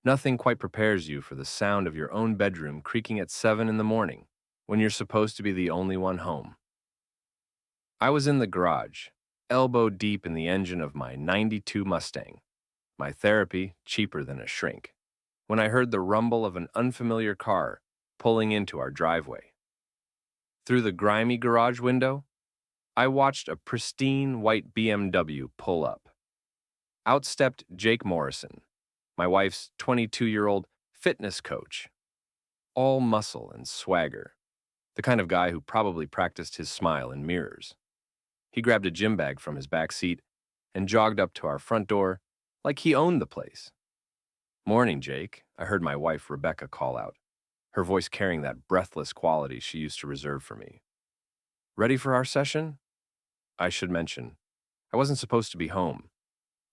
Nothing quite prepares you for the sound of your own bedroom creaking at 7 in the morning when you're supposed to be the only one home. I was in the garage, elbow deep in the engine of my '92 Mustang, my therapy cheaper than a shrink, when I heard the rumble of an unfamiliar car pulling into our driveway. Through the grimy garage window, I watched a pristine white BMW pull up. Out stepped Jake Morrison, my wife's 22-year-old fitness coach, all muscle and swagger, the kind of guy who probably practiced his smile in mirrors. He grabbed a gym bag from his back seat and jogged up to our front door like he owned the place. "Morning, Jake," I heard my wife Rebecca call out, her voice carrying that breathless quality she used to reserve for me. "Ready for our session?" I should mention, I wasn't supposed to be home.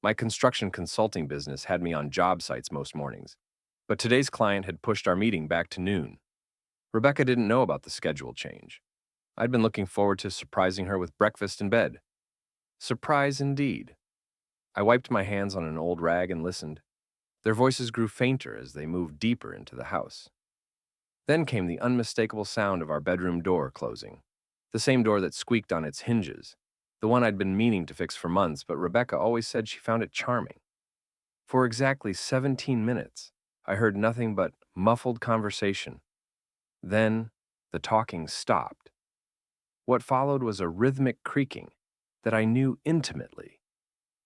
My construction consulting business had me on job sites most mornings, but today's client had pushed our meeting back to noon. Rebecca didn't know about the schedule change. I'd been looking forward to surprising her with breakfast in bed. Surprise indeed. I wiped my hands on an old rag and listened. Their voices grew fainter as they moved deeper into the house. Then came the unmistakable sound of our bedroom door closing, the same door that squeaked on its hinges, the one I'd been meaning to fix for months, but Rebecca always said she found it charming. For exactly 17 minutes, I heard nothing but muffled conversation. Then, the talking stopped. What followed was a rhythmic creaking that I knew intimately,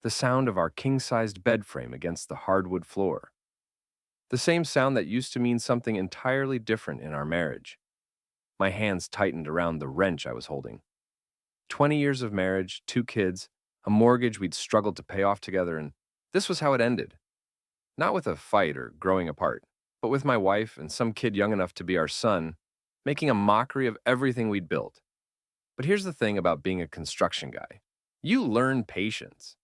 the sound of our king-sized bed frame against the hardwood floor. The same sound that used to mean something entirely different in our marriage. My hands tightened around the wrench I was holding. 20 years of marriage, 2 kids, a mortgage we'd struggled to pay off together, and this was how it ended. Not with a fight or growing apart, but with my wife and some kid young enough to be our son, making a mockery of everything we'd built. But here's the thing about being a construction guy. You learn patience.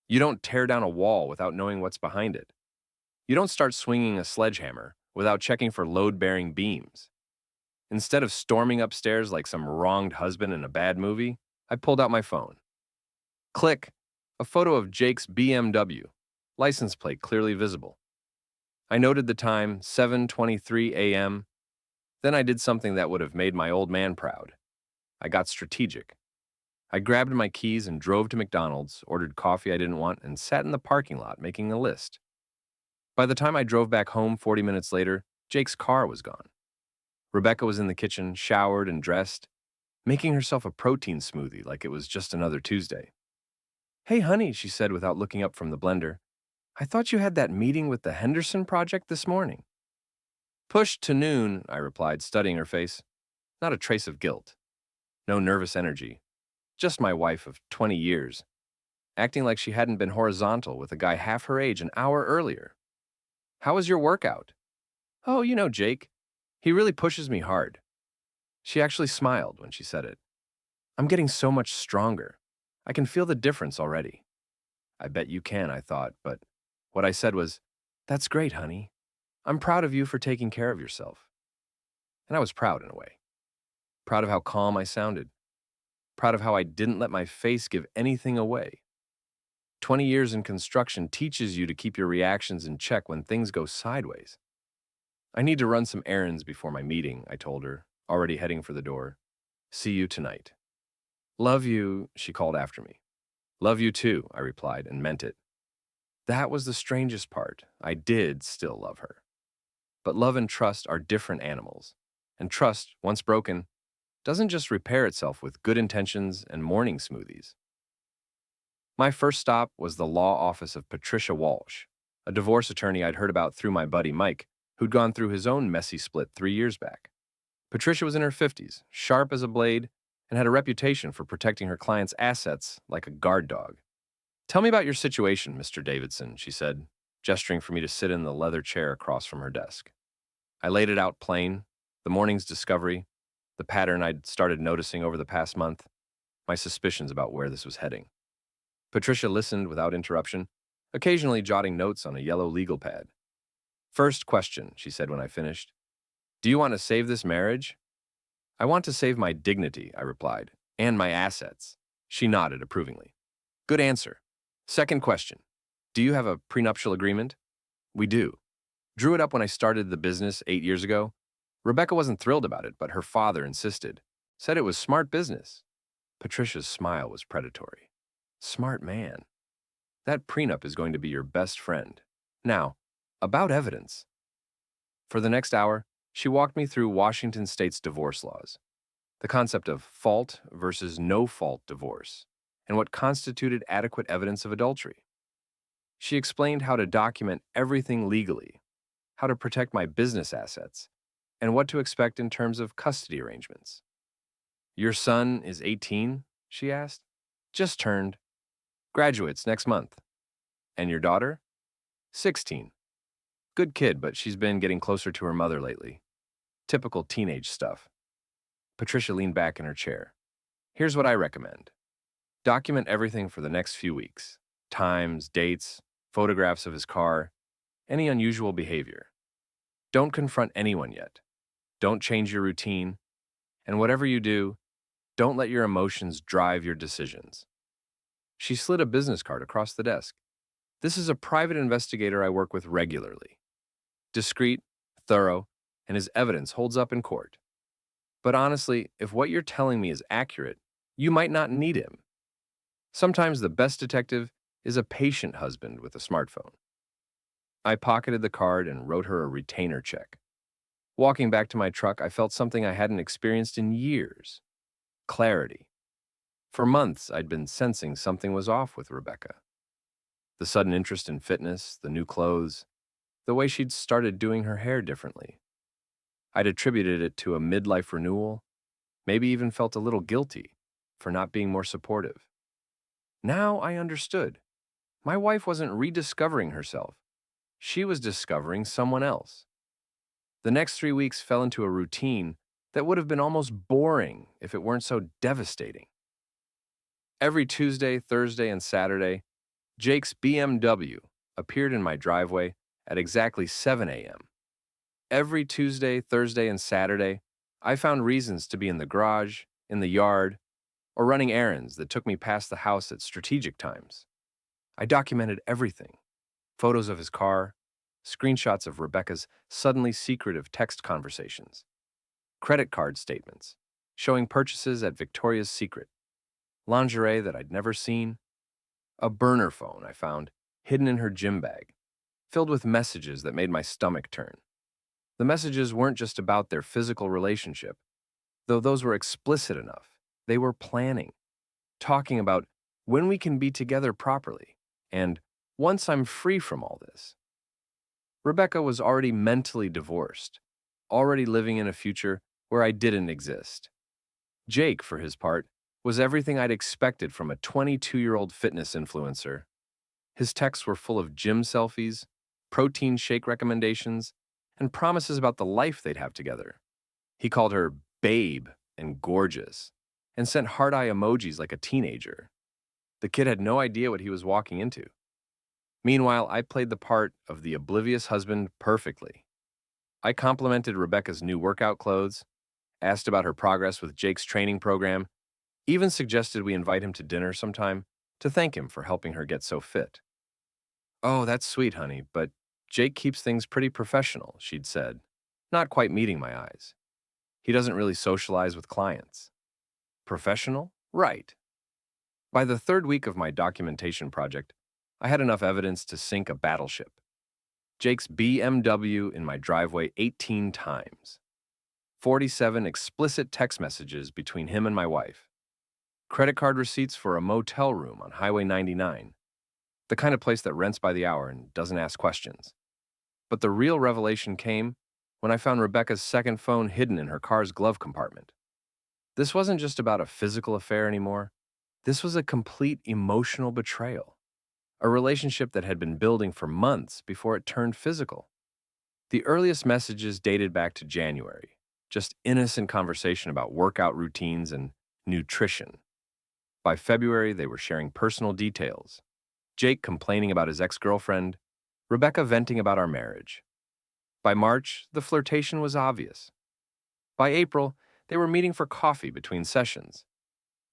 You don't tear down a wall without knowing what's behind it. You don't start swinging a sledgehammer without checking for load-bearing beams. Instead of storming upstairs like some wronged husband in a bad movie, I pulled out my phone. Click, a photo of Jake's BMW, license plate clearly visible. I noted the time, 7:23 a.m. Then I did something that would have made my old man proud. I got strategic. I grabbed my keys and drove to McDonald's, ordered coffee I didn't want, and sat in the parking lot making a list. By the time I drove back home 40 minutes later, Jake's car was gone. Rebecca was in the kitchen, showered and dressed, making herself a protein smoothie like it was just another Tuesday. "Hey, honey," she said without looking up from the blender. "I thought you had that meeting with the Henderson project this morning." "Pushed to noon," I replied, studying her face. Not a trace of guilt. No nervous energy. Just my wife of 20 years, acting like she hadn't been horizontal with a guy half her age an hour earlier. "How was your workout?" "Oh, you know Jake. He really pushes me hard." She actually smiled when she said it. "I'm getting so much stronger. I can feel the difference already." I bet you can, I thought, but what I said was, "That's great, honey. I'm proud of you for taking care of yourself." And I was proud in a way. Proud of how calm I sounded. Proud of how I didn't let my face give anything away. 20 years in construction teaches you to keep your reactions in check when things go sideways. "I need to run some errands before my meeting," I told her, already heading for the door. "See you tonight." "Love you," she called after me. "Love you too," I replied, and meant it. That was the strangest part. I did still love her. But love and trust are different animals. And trust, once broken, doesn't just repair itself with good intentions and morning smoothies. My first stop was the law office of Patricia Walsh, a divorce attorney I'd heard about through my buddy Mike, who'd gone through his own messy split 3 years back. Patricia was in her 50s, sharp as a blade, and had a reputation for protecting her clients' assets like a guard dog. "Tell me about your situation, Mr. Davidson," she said, gesturing for me to sit in the leather chair across from her desk. I laid it out plain, the morning's discovery, the pattern I'd started noticing over the past month, my suspicions about where this was heading. Patricia listened without interruption, occasionally jotting notes on a yellow legal pad. "First question," she said when I finished. "Do you want to save this marriage?" "I want to save my dignity," I replied, "and my assets." She nodded approvingly. "Good answer. Second question. Do you have a prenuptial agreement?" "We do." Drew it up when I started the business 8 years ago. Rebecca wasn't thrilled about it, but her father insisted. Said it was smart business. Patricia's smile was predatory. Smart man. That prenup is going to be your best friend. Now, about evidence. For the next hour, she walked me through Washington state's divorce laws, the concept of fault versus no-fault divorce, and what constituted adequate evidence of adultery. She explained how to document everything legally, how to protect my business assets, and what to expect in terms of custody arrangements. Your son is 18? She asked. Just turned. Graduates next month. And your daughter? 16. Good kid, but she's been getting closer to her mother lately. Typical teenage stuff. Patricia leaned back in her chair. Here's what I recommend. Document everything for the next few weeks. Times, dates, photographs of his car, any unusual behavior. Don't confront anyone yet. Don't change your routine. And whatever you do, don't let your emotions drive your decisions. She slid a business card across the desk. This is a private investigator I work with regularly. Discreet, thorough, and his evidence holds up in court. But honestly, if what you're telling me is accurate, you might not need him. Sometimes the best detective is a patient husband with a smartphone. I pocketed the card and wrote her a retainer check. Walking back to my truck, I felt something I hadn't experienced in years. Clarity. For months, I'd been sensing something was off with Rebecca. The sudden interest in fitness, the new clothes, the way she'd started doing her hair differently. I'd attributed it to a midlife renewal, maybe even felt a little guilty for not being more supportive. Now I understood. My wife wasn't rediscovering herself. She was discovering someone else. The next 3 weeks fell into a routine that would have been almost boring if it weren't so devastating. Every Tuesday, Thursday, and Saturday, Jake's BMW appeared in my driveway at exactly 7 a.m. Every Tuesday, Thursday, and Saturday, I found reasons to be in the garage, in the yard, or running errands that took me past the house at strategic times. I documented everything. Photos of his car, screenshots of Rebecca's suddenly secretive text conversations, credit card statements showing purchases at Victoria's Secret, lingerie that I'd never seen, a burner phone I found hidden in her gym bag, filled with messages that made my stomach turn. The messages weren't just about their physical relationship, though those were explicit enough. They were planning, talking about when we can be together properly, and once I'm free from all this. Rebecca was already mentally divorced, already living in a future where I didn't exist. Jake, for his part, was everything I'd expected from a 22-year-old fitness influencer. His texts were full of gym selfies, protein shake recommendations, and promises about the life they'd have together. He called her babe and gorgeous, and sent heart-eye emojis like a teenager. The kid had no idea what he was walking into. Meanwhile, I played the part of the oblivious husband perfectly. I complimented Rebecca's new workout clothes, asked about her progress with Jake's training program, even suggested we invite him to dinner sometime to thank him for helping her get so fit. Oh, that's sweet, honey, but Jake keeps things pretty professional, she'd said, not quite meeting my eyes. He doesn't really socialize with clients. Professional? Right. By the third week of my documentation project, I had enough evidence to sink a battleship. Jake's BMW in my driveway 18 times. 47 explicit text messages between him and my wife. Credit card receipts for a motel room on Highway 99. The kind of place that rents by the hour and doesn't ask questions. But the real revelation came when I found Rebecca's second phone hidden in her car's glove compartment. This wasn't just about a physical affair anymore. This was a complete emotional betrayal. A relationship that had been building for months before it turned physical. The earliest messages dated back to January, just innocent conversation about workout routines and nutrition. By February, they were sharing personal details. Jake complaining about his ex-girlfriend, Rebecca venting about our marriage. By March, the flirtation was obvious. By April, they were meeting for coffee between sessions.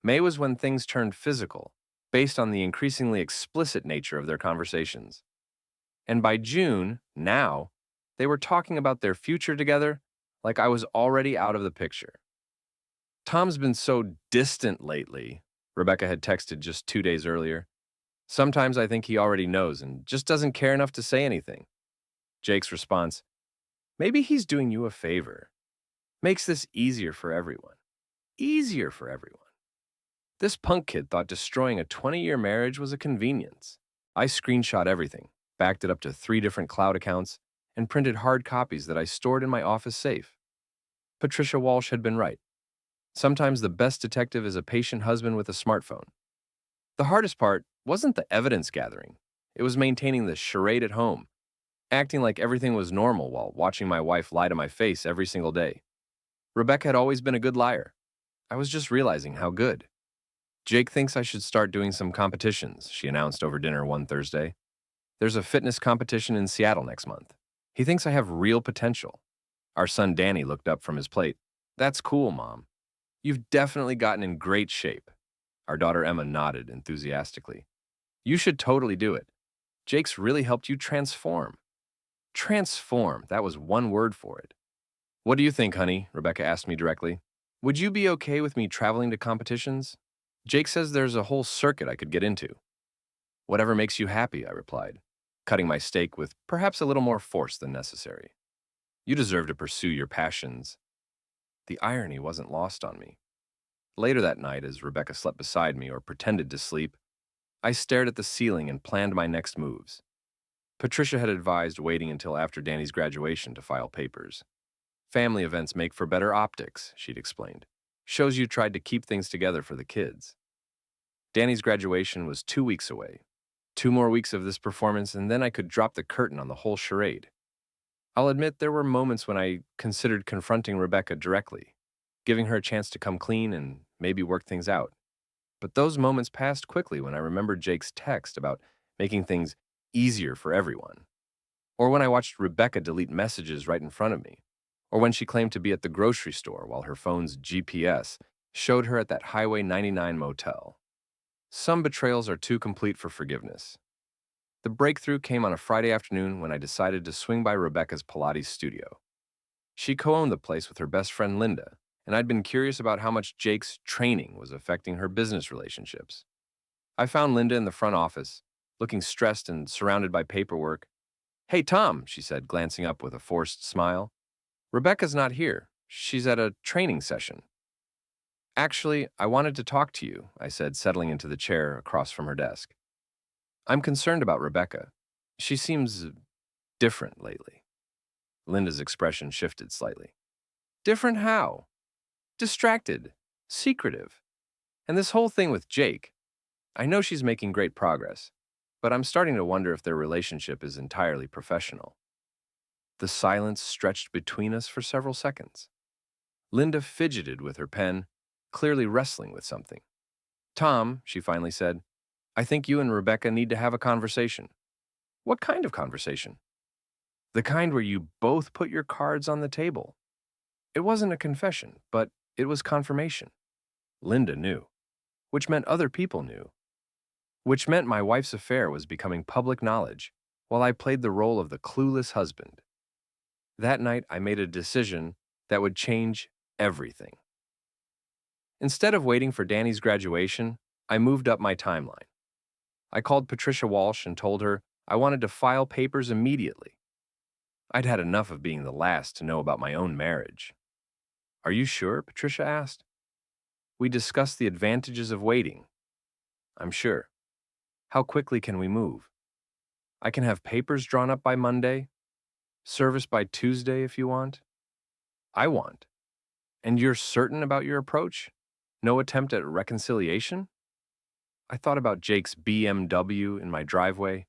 May was when things turned physical, based on the increasingly explicit nature of their conversations. And by June, now, They were talking about their future together, like I was already out of the picture. Tom's been so distant lately, Rebecca had texted just 2 days earlier. Sometimes I think he already knows and just doesn't care enough to say anything. Jake's response, maybe he's doing you a favor. Makes this easier for everyone. Easier for everyone. This punk kid thought destroying a 20-year marriage was a convenience. I screenshot everything, backed it up to 3 different cloud accounts, and printed hard copies that I stored in my office safe. Patricia Walsh had been right. Sometimes the best detective is a patient husband with a smartphone. The hardest part wasn't the evidence gathering. It was maintaining the charade at home, acting like everything was normal while watching my wife lie to my face every single day. Rebecca had always been a good liar. I was just realizing how good. Jake thinks I should start doing some competitions, she announced over dinner one Thursday. There's a fitness competition in Seattle next month. He thinks I have real potential. Our son Danny looked up from his plate. That's cool, Mom. You've definitely gotten in great shape. Our daughter Emma nodded enthusiastically. You should totally do it. Jake's really helped you transform. Transform, that was one word for it. What do you think, honey? Rebecca asked me directly. Would you be okay with me traveling to competitions? Jake says there's a whole circuit I could get into. Whatever makes you happy, I replied, cutting my steak with perhaps a little more force than necessary. You deserve to pursue your passions. The irony wasn't lost on me. Later that night, as Rebecca slept beside me or pretended to sleep, I stared at the ceiling and planned my next moves. Patricia had advised waiting until after Danny's graduation to file papers. Family events make for better optics, she'd explained. Shows you tried to keep things together for the kids. Danny's graduation was 2 weeks away. 2 more weeks of this performance, and then I could drop the curtain on the whole charade. I'll admit there were moments when I considered confronting Rebecca directly, giving her a chance to come clean and maybe work things out. But those moments passed quickly when I remembered Jake's text about making things easier for everyone. Or when I watched Rebecca delete messages right in front of me. Or when she claimed to be at the grocery store while her phone's GPS showed her at that Highway 99 motel. Some betrayals are too complete for forgiveness. The breakthrough came on a Friday afternoon when I decided to swing by Rebecca's Pilates studio. She co-owned the place with her best friend Linda, and I'd been curious about how much Jake's training was affecting her business relationships. I found Linda in the front office, looking stressed and surrounded by paperwork. Hey, Tom, she said, glancing up with a forced smile. Rebecca's not here. She's at a training session. Actually, I wanted to talk to you, I said, settling into the chair across from her desk. I'm concerned about Rebecca. She seems different lately. Linda's expression shifted slightly. Different how? Distracted, secretive. And this whole thing with Jake. I know she's making great progress, but I'm starting to wonder if their relationship is entirely professional. The silence stretched between us for several seconds. Linda fidgeted with her pen, clearly wrestling with something. Tom, she finally said, I think you and Rebecca need to have a conversation. What kind of conversation? The kind where you both put your cards on the table. It wasn't a confession, but it was confirmation. Linda knew, which meant other people knew, which meant my wife's affair was becoming public knowledge while I played the role of the clueless husband. That night, I made a decision that would change everything. Instead of waiting for Danny's graduation, I moved up my timeline. I called Patricia Walsh and told her I wanted to file papers immediately. I'd had enough of being the last to know about my own marriage. Are you sure? Patricia asked. We discussed the advantages of waiting. I'm sure. How quickly can we move? I can have papers drawn up by Monday, service by Tuesday if you want. I want. And you're certain about your approach? No attempt at reconciliation? I thought about Jake's BMW in my driveway,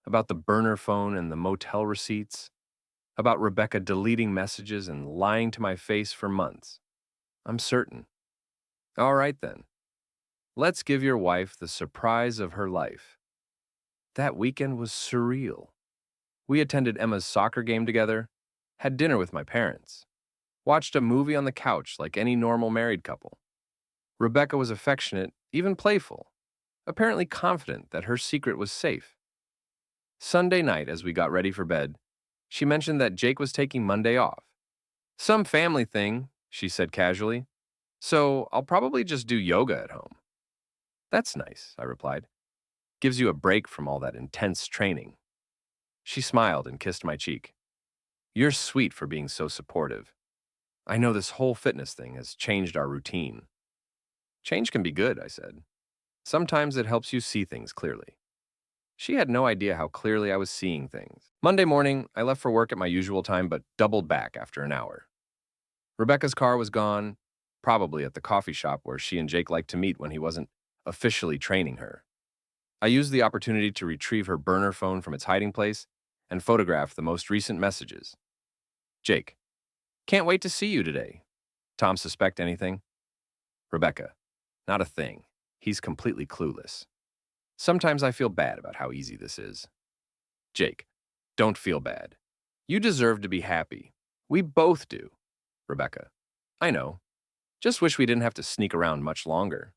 about the burner phone and the motel receipts, about Rebecca deleting messages and lying to my face for months. I'm certain. All right then. Let's give your wife the surprise of her life. That weekend was surreal. We attended Emma's soccer game together, had dinner with my parents, watched a movie on the couch like any normal married couple. Rebecca was affectionate, even playful, apparently confident that her secret was safe. Sunday night, as we got ready for bed, She mentioned that Jake was taking Monday off. Some family thing, she said casually. So I'll probably just do yoga at home. That's nice, I replied. Gives you a break from all that intense training. She smiled and kissed my cheek. You're sweet for being so supportive. I know this whole fitness thing has changed our routine. Change can be good, I said. Sometimes it helps you see things clearly. She had no idea how clearly I was seeing things. Monday morning, I left for work at my usual time but doubled back after an hour. Rebecca's car was gone, probably at the coffee shop where she and Jake liked to meet when he wasn't officially training her. I used the opportunity to retrieve her burner phone from its hiding place and photograph the most recent messages. Jake, can't wait to see you today. Tom suspect anything? Rebecca, not a thing. He's completely clueless. Sometimes I feel bad about how easy this is. Jake, don't feel bad. You deserve to be happy. We both do. Rebecca, I know. Just wish we didn't have to sneak around much longer.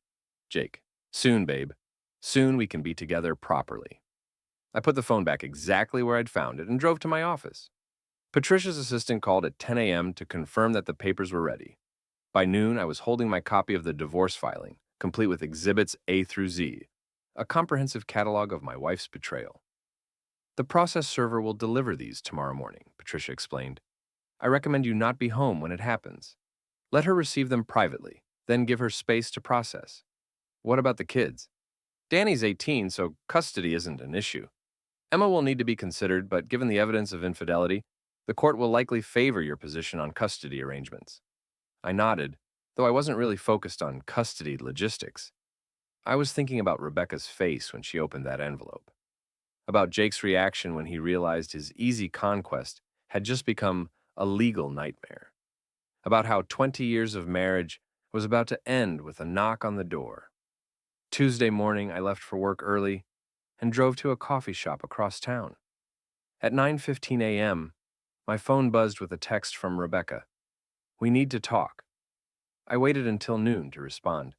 Jake, soon, babe. Soon we can be together properly. I put the phone back exactly where I'd found it and drove to my office. Patricia's assistant called at 10 a.m. to confirm that the papers were ready. By noon, I was holding my copy of the divorce filing, complete with exhibits A through Z, a comprehensive catalog of my wife's betrayal. The process server will deliver these tomorrow morning, Patricia explained. I recommend you not be home when it happens. Let her receive them privately, then give her space to process. What about the kids? Danny's 18, so custody isn't an issue. Emma will need to be considered, but given the evidence of infidelity, the court will likely favor your position on custody arrangements. I nodded, though I wasn't really focused on custody logistics. I was thinking about Rebecca's face when she opened that envelope, about Jake's reaction when he realized his easy conquest had just become a legal nightmare, about how 20 years of marriage was about to end with a knock on the door. Tuesday morning, I left for work early and drove to a coffee shop across town. At 9:15 a.m., my phone buzzed with a text from Rebecca. We need to talk. I waited until noon to respond.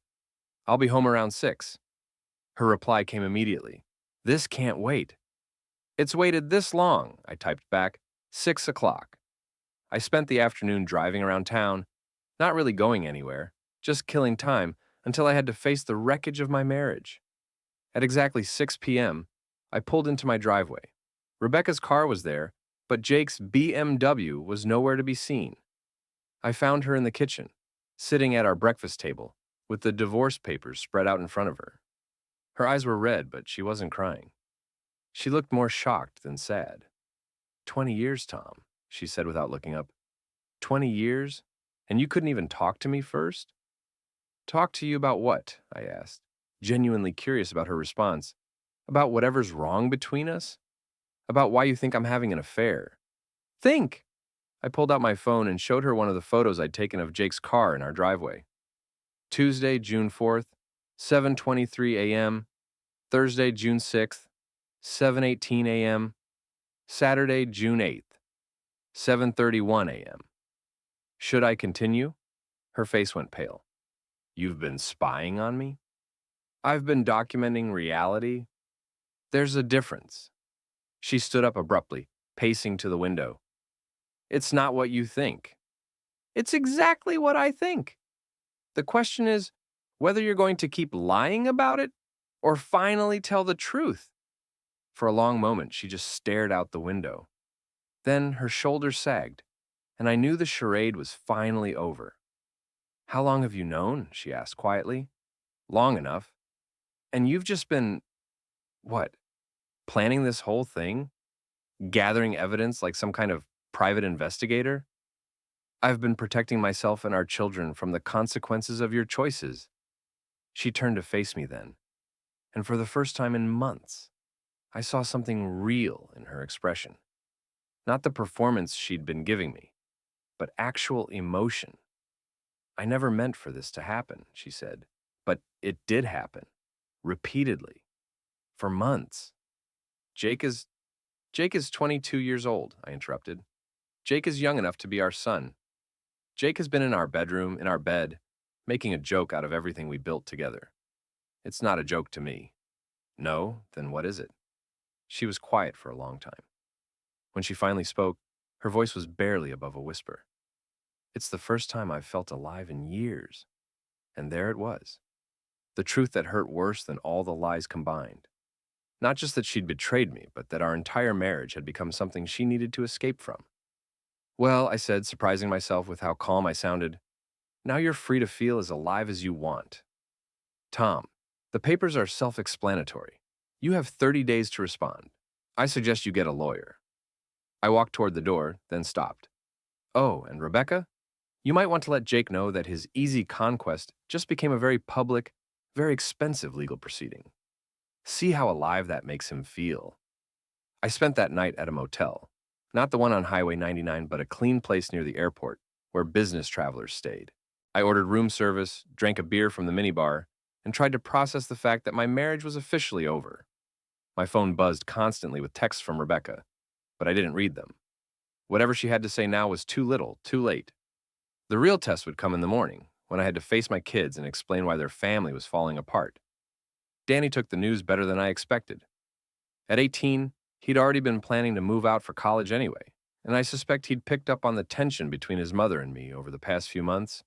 I'll be home around 6. Her reply came immediately. This can't wait. It's waited this long, I typed back. 6 o'clock. I spent the afternoon driving around town, not really going anywhere, just killing time until I had to face the wreckage of my marriage. At exactly 6 p.m., I pulled into my driveway. Rebecca's car was there, but Jake's BMW was nowhere to be seen. I found her in the kitchen, sitting at our breakfast table, with the divorce papers spread out in front of her. Her eyes were red, but she wasn't crying. She looked more shocked than sad. 20 years, Tom, she said without looking up. 20 years? And you couldn't even talk to me first? Talk to you about what? I asked, genuinely curious about her response. About whatever's wrong between us? About why you think I'm having an affair? Think! I pulled out my phone and showed her one of the photos I'd taken of Jake's car in our driveway. Tuesday, June 4th, 7:23 a.m. Thursday, June 6th, 7:18 a.m. Saturday, June 8th, 7:31 a.m. Should I continue? Her face went pale. You've been spying on me? I've been documenting reality. There's a difference. She stood up abruptly, pacing to the window. It's not what you think. It's exactly what I think. The question is whether you're going to keep lying about it or finally tell the truth. For a long moment, she just stared out the window. Then her shoulders sagged, and I knew the charade was finally over. How long have you known? She asked quietly. Long enough. And you've just been, what, planning this whole thing? Gathering evidence like some kind of private investigator? I've been protecting myself and our children from the consequences of your choices. She turned to face me then, and for the first time in months, I saw something real in her expression. Not the performance she'd been giving me, but actual emotion. I never meant for this to happen, she said, but it did happen, repeatedly, for months. Jake is 22 years old, I interrupted. Jake is young enough to be our son. Jake has been in our bedroom, in our bed, making a joke out of everything we built together. It's not a joke to me. No? Then what is it? She was quiet for a long time. When she finally spoke, her voice was barely above a whisper. It's the first time I've felt alive in years. And there it was. The truth that hurt worse than all the lies combined. Not just that she'd betrayed me, but that our entire marriage had become something she needed to escape from. Well, I said, surprising myself with how calm I sounded, now you're free to feel as alive as you want. Tom, the papers are self-explanatory. You have 30 days to respond. I suggest you get a lawyer. I walked toward the door, then stopped. Oh, and Rebecca? You might want to let Jake know that his easy conquest just became a very public, very expensive legal proceeding. See how alive that makes him feel. I spent that night at a motel. Not the one on Highway 99, but a clean place near the airport, where business travelers stayed. I ordered room service, drank a beer from the minibar, and tried to process the fact that my marriage was officially over. My phone buzzed constantly with texts from Rebecca, but I didn't read them. Whatever she had to say now was too little, too late. The real test would come in the morning, when I had to face my kids and explain why their family was falling apart. Danny took the news better than I expected. At 18, he'd already been planning to move out for college anyway, and I suspect he'd picked up on the tension between his mother and me over the past few months.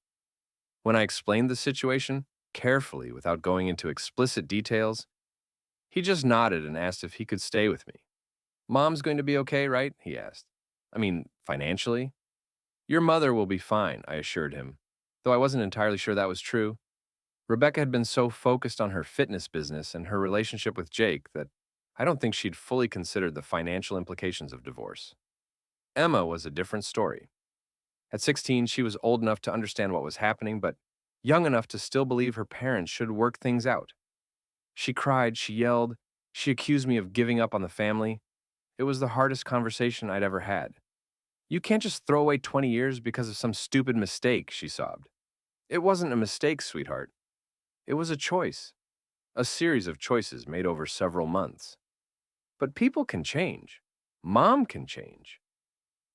When I explained the situation, carefully without going into explicit details, he just nodded and asked if he could stay with me. Mom's going to be okay, right? He asked. I mean, financially? Your mother will be fine, I assured him, though I wasn't entirely sure that was true. Rebecca had been so focused on her fitness business and her relationship with Jake that I don't think she'd fully considered the financial implications of divorce. Emma was a different story. At 16, she was old enough to understand what was happening, but young enough to still believe her parents should work things out. She cried, she yelled, she accused me of giving up on the family. It was the hardest conversation I'd ever had. You can't just throw away 20 years because of some stupid mistake, she sobbed. It wasn't a mistake, sweetheart. It was a choice. A series of choices made over several months. But people can change. Mom can change.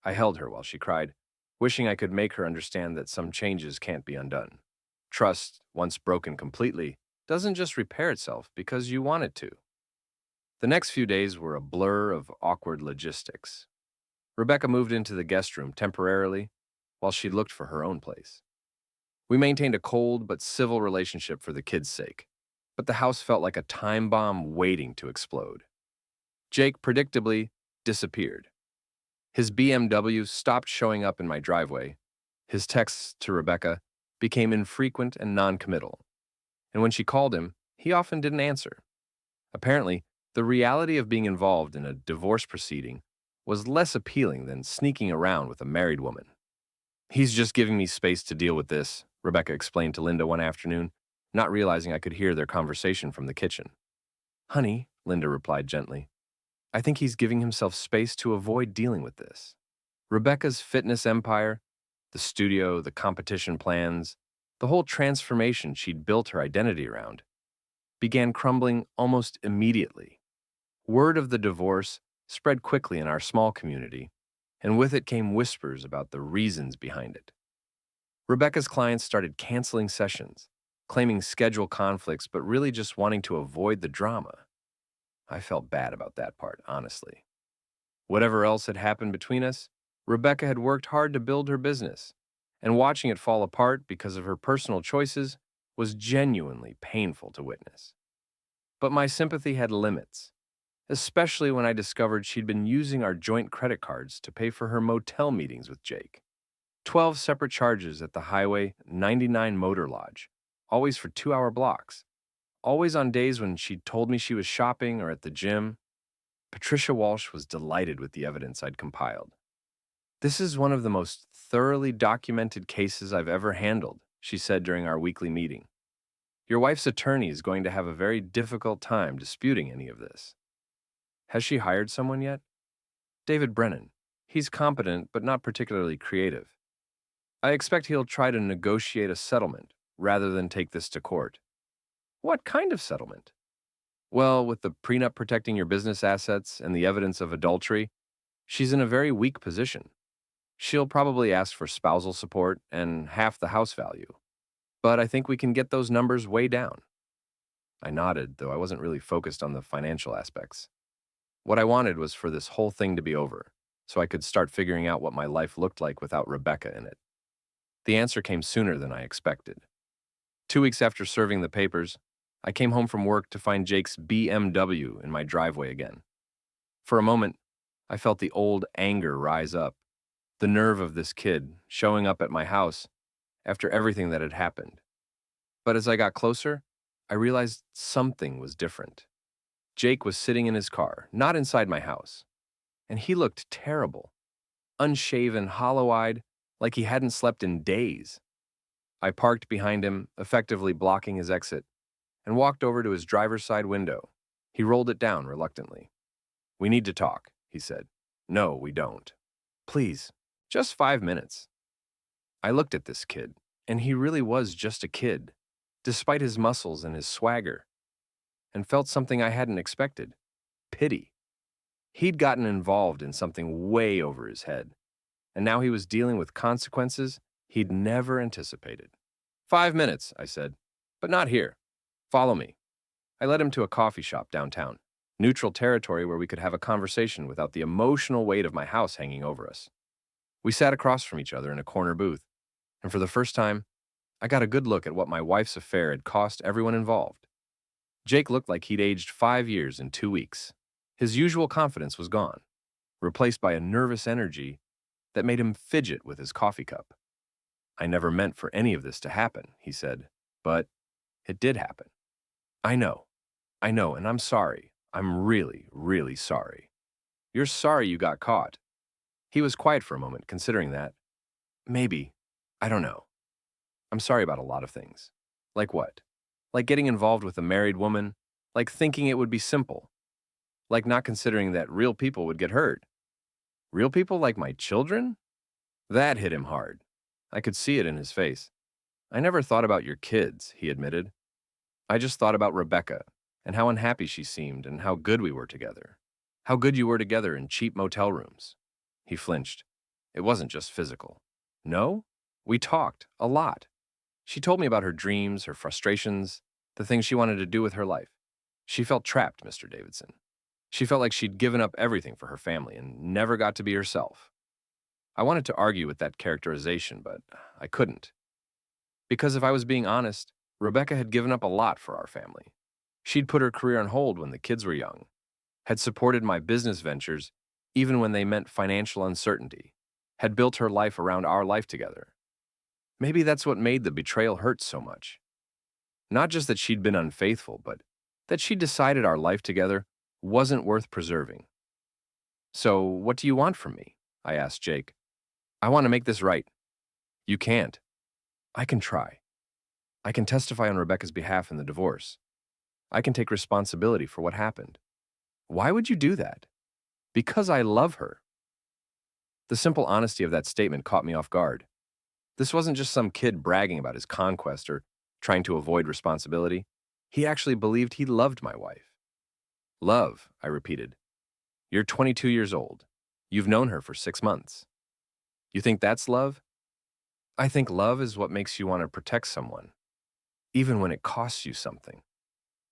I held her while she cried, wishing I could make her understand that some changes can't be undone. Trust, once broken completely, doesn't just repair itself because you want it to. The next few days were a blur of awkward logistics. Rebecca moved into the guest room temporarily while she looked for her own place. We maintained a cold but civil relationship for the kids' sake, but the house felt like a time bomb waiting to explode. Jake predictably disappeared. His BMW stopped showing up in my driveway. His texts to Rebecca became infrequent and non-committal. And when she called him, he often didn't answer. Apparently, the reality of being involved in a divorce proceeding was less appealing than sneaking around with a married woman. He's just giving me space to deal with this, Rebecca explained to Linda one afternoon, not realizing I could hear their conversation from the kitchen. Honey, Linda replied gently, I think he's giving himself space to avoid dealing with this. Rebecca's fitness empire, the studio, the competition plans, the whole transformation she'd built her identity around, began crumbling almost immediately. Word of the divorce spread quickly in our small community, and with it came whispers about the reasons behind it. Rebecca's clients started canceling sessions, claiming schedule conflicts, but really just wanting to avoid the drama. I felt bad about that part, honestly. Whatever else had happened between us, Rebecca had worked hard to build her business, and watching it fall apart because of her personal choices was genuinely painful to witness. But my sympathy had limits, especially when I discovered she'd been using our joint credit cards to pay for her motel meetings with Jake. 12 separate charges at the Highway 99 Motor Lodge, always for 2-hour blocks, always on days when she'd told me she was shopping or at the gym. Patricia Walsh was delighted with the evidence I'd compiled. This is one of the most thoroughly documented cases I've ever handled, she said during our weekly meeting. Your wife's attorney is going to have a very difficult time disputing any of this. Has she hired someone yet? David Brennan. He's competent, but not particularly creative. I expect he'll try to negotiate a settlement rather than take this to court. What kind of settlement? Well, with the prenup protecting your business assets and the evidence of adultery, she's in a very weak position. She'll probably ask for spousal support and half the house value. But I think we can get those numbers way down. I nodded, though I wasn't really focused on the financial aspects. What I wanted was for this whole thing to be over, so I could start figuring out what my life looked like without Rebecca in it. The answer came sooner than I expected. 2 weeks after serving the papers, I came home from work to find Jake's BMW in my driveway again. For a moment, I felt the old anger rise up, the nerve of this kid showing up at my house after everything that had happened. But as I got closer, I realized something was different. Jake was sitting in his car, not inside my house, and he looked terrible, unshaven, hollow-eyed, like he hadn't slept in days. I parked behind him, effectively blocking his exit, and walked over to his driver's side window. He rolled it down reluctantly. "We need to talk," he said. "No, we don't. Please, just 5 minutes." I looked at this kid, and he really was just a kid, despite his muscles and his swagger, and felt something I hadn't expected: pity. He'd gotten involved in something way over his head, and now he was dealing with consequences he'd never anticipated. "5 minutes," I said, "but not here. Follow me." I led him to a coffee shop downtown, neutral territory where we could have a conversation without the emotional weight of my house hanging over us. We sat across from each other in a corner booth, and for the first time, I got a good look at what my wife's affair had cost everyone involved. Jake looked like he'd aged 5 years in 2 weeks. His usual confidence was gone, replaced by a nervous energy that made him fidget with his coffee cup. "I never meant for any of this to happen," he said, "but it did happen. I know, and I'm sorry. I'm really, really sorry." "You're sorry you got caught." He was quiet for a moment, considering that. "Maybe. I don't know. I'm sorry about a lot of things." "Like what?" "Like getting involved with a married woman, like thinking it would be simple, like not considering that real people would get hurt." "Real people like my children?" That hit him hard. I could see it in his face. "I never thought about your kids," he admitted. "I just thought about Rebecca, and how unhappy she seemed, and how good we were together. How good you were together in cheap motel rooms." He flinched. "It wasn't just physical." "No? We talked, a lot. She told me about her dreams, her frustrations, the things she wanted to do with her life. She felt trapped, Mr. Davidson. She felt like she'd given up everything for her family and never got to be herself." I wanted to argue with that characterization, but I couldn't. Because if I was being honest, Rebecca had given up a lot for our family. She'd put her career on hold when the kids were young, had supported my business ventures even when they meant financial uncertainty, had built her life around our life together. Maybe that's what made the betrayal hurt so much. Not just that she'd been unfaithful, but that she decided our life together wasn't worth preserving. "So, what do you want from me?" I asked Jake. "I want to make this right." "You can't." "I can try. I can testify on Rebecca's behalf in the divorce. I can take responsibility for what happened." "Why would you do that?" "Because I love her." The simple honesty of that statement caught me off guard. This wasn't just some kid bragging about his conquest or trying to avoid responsibility. He actually believed he loved my wife. "Love," I repeated. "You're 22 years old. You've known her for 6 months. You think that's love?" "I think love is what makes you want to protect someone, even when it costs you something."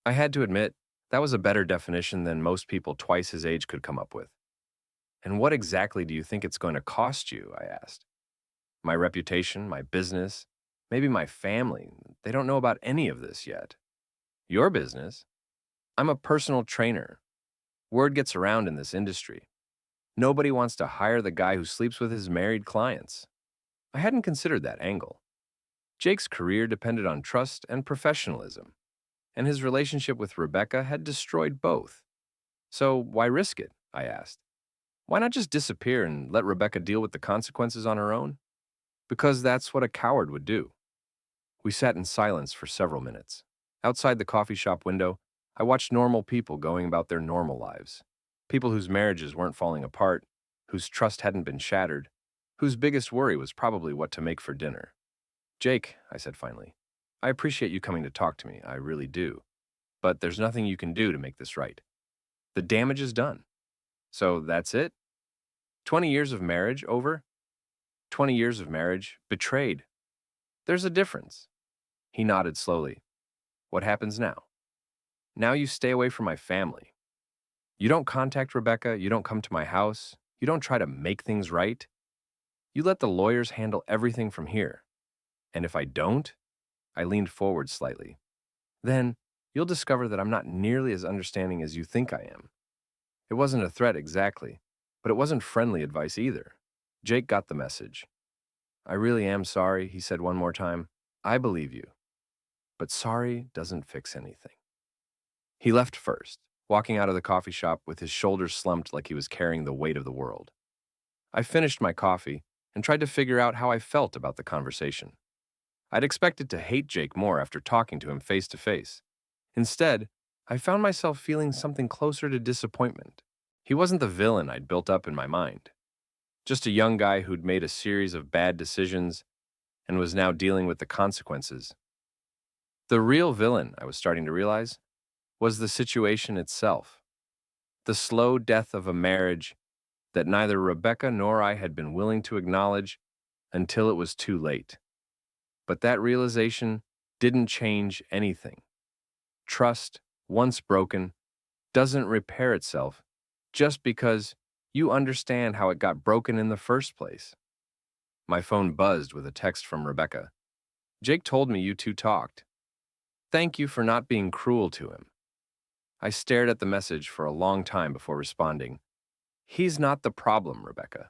I had to admit, that was a better definition than most people twice his age could come up with. "And what exactly do you think it's going to cost you?" I asked. "My reputation, my business, maybe my family. They don't know about any of this yet." "Your business?" "I'm a personal trainer. Word gets around in this industry. Nobody wants to hire the guy who sleeps with his married clients." I hadn't considered that angle. Jake's career depended on trust and professionalism, and his relationship with Rebecca had destroyed both. "So why risk it?" I asked. "Why not just disappear and let Rebecca deal with the consequences on her own?" "Because that's what a coward would do." We sat in silence for several minutes. Outside the coffee shop window, I watched normal people going about their normal lives. People whose marriages weren't falling apart, whose trust hadn't been shattered, whose biggest worry was probably what to make for dinner. "Jake," I said finally, "I appreciate you coming to talk to me, I really do. But there's nothing you can do to make this right. The damage is done." "So that's it? 20 years of marriage over?" 20 years of marriage betrayed. There's a difference." He nodded slowly. "What happens now?" "Now you stay away from my family. You don't contact Rebecca, you don't come to my house, You don't try to make things right. You let the lawyers handle everything from here. And if I don't, I leaned forward slightly, then you'll discover that I'm not nearly as understanding as you think I am. It wasn't a threat exactly, but it wasn't friendly advice either. Jake got the message. I really am sorry, he said one more time. I believe you, but sorry doesn't fix anything. He left first, walking out of the coffee shop with his shoulders slumped like he was carrying the weight of the world. I finished my coffee and tried to figure out how I felt about the conversation. I'd expected to hate Jake more after talking to him face to face. Instead, I found myself feeling something closer to disappointment. He wasn't the villain I'd built up in my mind, just a young guy who'd made a series of bad decisions and was now dealing with the consequences. The real villain, I was starting to realize, was the situation itself. The slow death of a marriage that neither Rebecca nor I had been willing to acknowledge until it was too late. But that realization didn't change anything. Trust, once broken, doesn't repair itself just because you understand how it got broken in the first place. My phone buzzed with a text from Rebecca. Jake told me you two talked. Thank you for not being cruel to him. I stared at the message for a long time before responding. He's not the problem, Rebecca.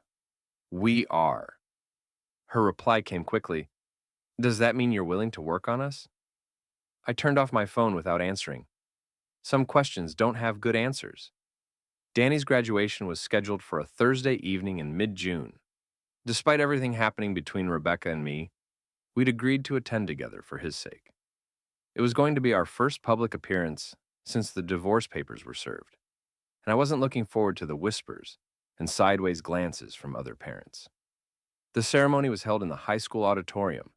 We are. Her reply came quickly. Does that mean you're willing to work on us? I turned off my phone without answering. Some questions don't have good answers. Danny's graduation was scheduled for a Thursday evening in mid-June. Despite everything happening between Rebecca and me, we'd agreed to attend together for his sake. It was going to be our first public appearance since the divorce papers were served, and I wasn't looking forward to the whispers and sideways glances from other parents. The ceremony was held in the high school auditorium,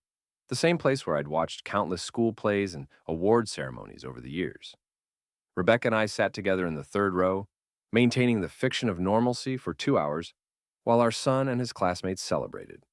the same place where I'd watched countless school plays and award ceremonies over the years. Rebecca and I sat together in the third row, maintaining the fiction of normalcy for 2 hours, while our son and his classmates celebrated.